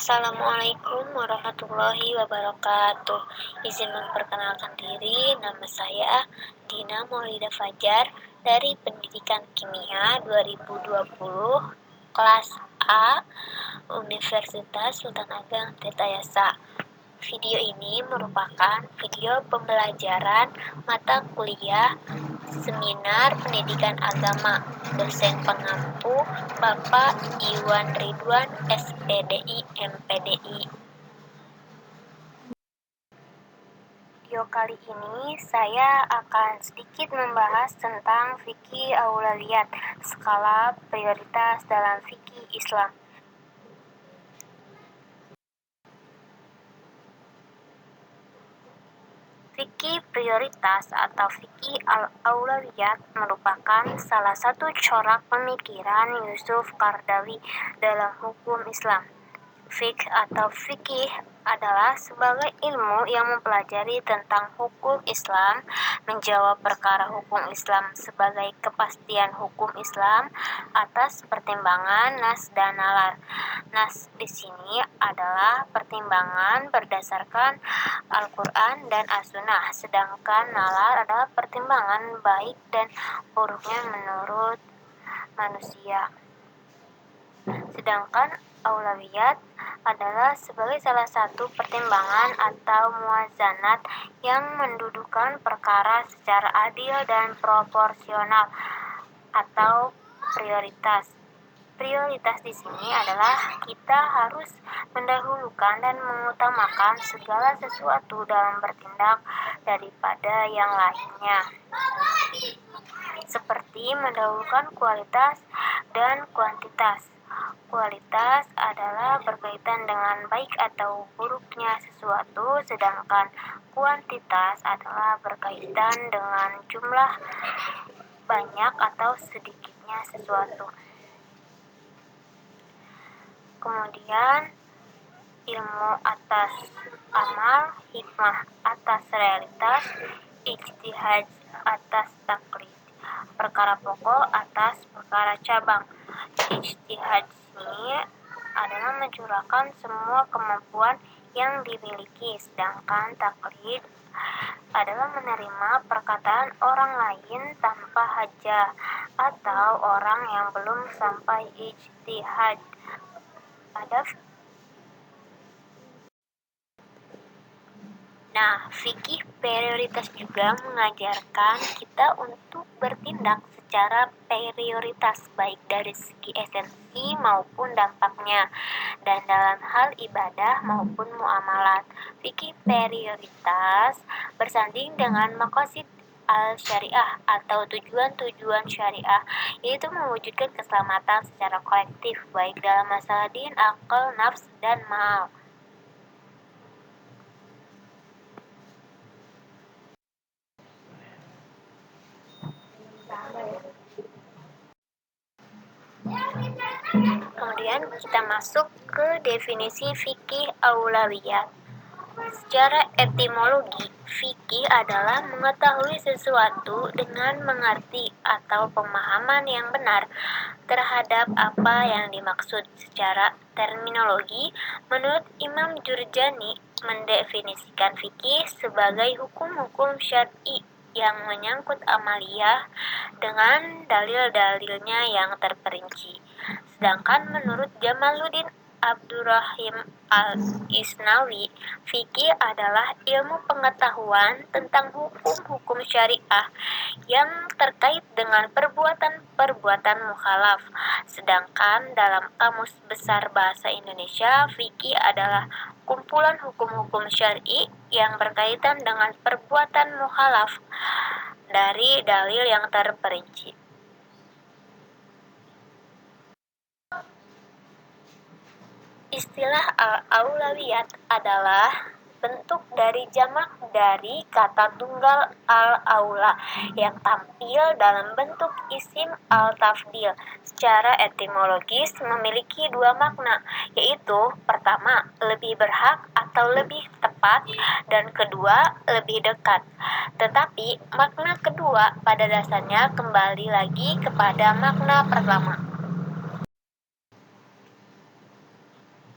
Assalamualaikum warahmatullahi wabarakatuh. Izin memperkenalkan diri, nama saya Dina Maulida Fajar dari Pendidikan Kimia 2020, kelas A, Universitas Sultan Ageng Tirtayasa. Video ini merupakan video pembelajaran mata kuliah Seminar Pendidikan Agama, dosen pengampu Bapak Iwan Ridwan, SPDI, MPDI. Video kali ini saya akan sedikit membahas tentang fikih aulawiyat, skala prioritas dalam fikih Islam. Fikih prioritas atau fikih al-aulawiyat merupakan salah satu corak pemikiran Yusuf Qaradawi dalam hukum Islam. Fiqh atau fikih adalah sebagai ilmu yang mempelajari tentang hukum Islam, menjawab perkara hukum Islam sebagai kepastian hukum Islam atas pertimbangan nas dan nalar. Nas di sini adalah pertimbangan berdasarkan Al-Quran dan As-Sunnah, sedangkan nalar adalah pertimbangan baik dan buruknya menurut manusia. Sedangkan aulawiyat adalah sebagai salah satu pertimbangan atau muwazanat yang mendudukan perkara secara adil dan proporsional atau prioritas. Prioritas di sini adalah kita harus mendahulukan dan mengutamakan segala sesuatu dalam bertindak daripada yang lainnya. Seperti mendahulukan kualitas dan kuantitas. Kualitas adalah berkaitan dengan baik atau buruknya sesuatu, sedangkan kuantitas adalah berkaitan dengan jumlah banyak atau sedikitnya sesuatu. Kemudian ilmu atas amal, hikmah atas realitas, ijtihad atas taklid, perkara pokok atas perkara cabang. Ijtihad ini adalah mencurahkan semua kemampuan yang dimiliki, sedangkan taklid adalah menerima perkataan orang lain tanpa hajah atau orang yang belum sampai ijtihad. Fikih prioritas juga mengajarkan kita untuk bertindak secara prioritas baik dari segi esensi maupun dampaknya, dan dalam hal ibadah maupun muamalat. Fikih prioritas bersanding dengan maqasid al-syariah atau tujuan-tujuan syariah, yaitu mewujudkan keselamatan secara kolektif baik dalam masalah din, akal, nafs, dan mal. Kemudian kita masuk ke definisi fikih aulawiyat. Secara etimologi, fikih adalah mengetahui sesuatu dengan mengerti atau pemahaman yang benar terhadap apa yang dimaksud. Secara terminologi, menurut Imam Jurjani mendefinisikan fikih sebagai hukum-hukum syar'i yang menyangkut amaliyah dengan dalil-dalilnya yang terperinci. Sedangkan menurut Jamaluddin Abdurrahim Al-Isnawi, fikih adalah ilmu pengetahuan tentang hukum-hukum syariah yang terkait dengan perbuatan-perbuatan mukhalaf. Sedangkan dalam Kamus Besar Bahasa Indonesia, fikih adalah kumpulan hukum-hukum syar'i yang berkaitan dengan perbuatan mukhalaf dari dalil yang terperinci. Istilah al-aulawiyat adalah bentuk dari jamak dari kata tunggal al-aula yang tampil dalam bentuk isim al-tafdil. Secara etimologis memiliki dua makna, yaitu pertama, lebih berhak atau lebih tepat, dan kedua, lebih dekat. Tetapi makna kedua pada dasarnya kembali lagi kepada makna pertama.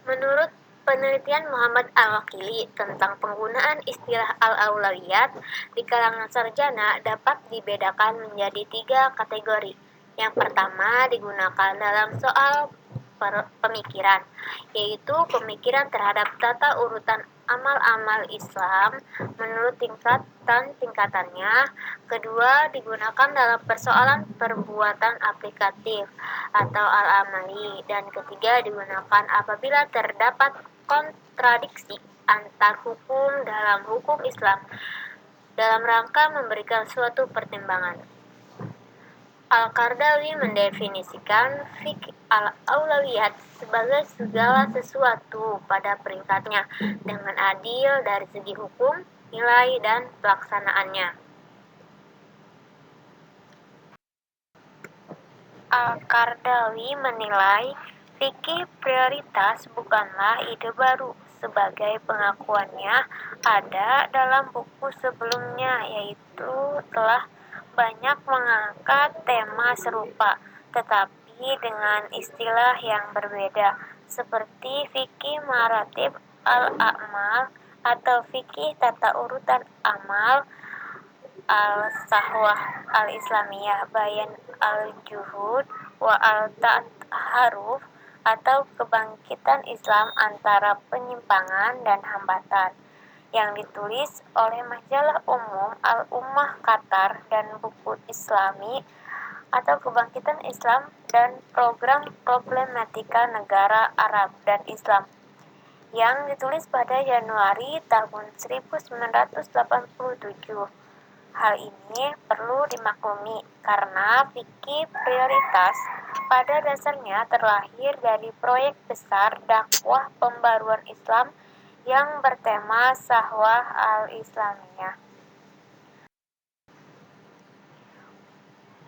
Menurut Penelitian Muhammad Al-Wakili tentang penggunaan istilah al-aulawiyat di kalangan sarjana dapat dibedakan menjadi 3 kategori. Yang pertama digunakan dalam soal pemikiran, yaitu pemikiran terhadap tata urutan amal-amal Islam menurut tingkatannya. Kedua, digunakan dalam persoalan perbuatan aplikatif atau al-amali. Dan ketiga, digunakan apabila terdapat kontradiksi antar hukum dalam hukum Islam dalam rangka memberikan suatu pertimbangan. Al-Qardawi mendefinisikan fikih al-aulawiyat sebagai segala sesuatu pada peringkatnya dengan adil dari segi hukum, nilai, dan pelaksanaannya. Al-Qardawi menilai fikih prioritas bukanlah ide baru, sebagai pengakuannya ada dalam buku sebelumnya, yaitu telah banyak mengangkat tema serupa, tetapi dengan istilah yang berbeda, seperti fikih maratib al-a'mal atau fikih tata urutan amal, al-sahwah al-islamiyah, bayan al-juhud wa al-ta'haruf, atau kebangkitan Islam antara penyimpangan dan hambatan, yang ditulis oleh majalah umum Al-Ummah Qatar, dan buku Islami atau kebangkitan Islam dan program problematika negara Arab dan Islam, yang ditulis pada Januari tahun 1987. Hal ini perlu dimaklumi karena fikih prioritas pada dasarnya terlahir dari proyek besar dakwah pembaruan Islam yang bertema Sahwah al-Islamiyah.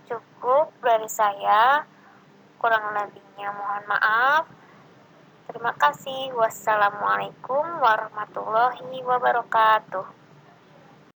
Cukup dari saya, kurang lebihnya mohon maaf. Terima kasih. Wassalamualaikum warahmatullahi wabarakatuh.